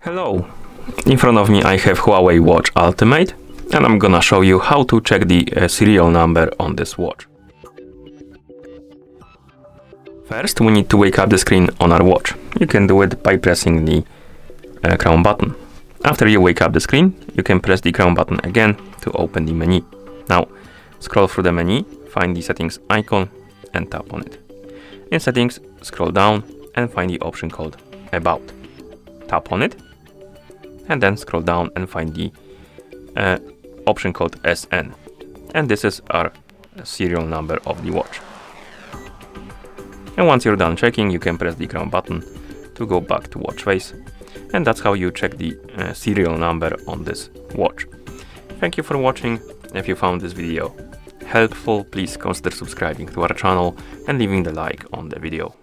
Hello, in front of me I have Huawei Watch Ultimate and I'm gonna show you how to check the serial number on this watch. First we need to wake up the screen on our watch. You can do it by pressing the crown button. After you wake up the screen, you can press the crown button again to open the menu. Now scroll through the menu, find the settings icon and tap on it. In settings, scroll down and find the option called About. Tap on it and then scroll down and find the option called SN, and this is our serial number of the watch. And once you're done checking, you can press the crown button to go back to watch face, and that's how you check the serial number on this watch. Thank you for watching. If you found this video helpful, please consider subscribing to our channel and leaving the like on the video.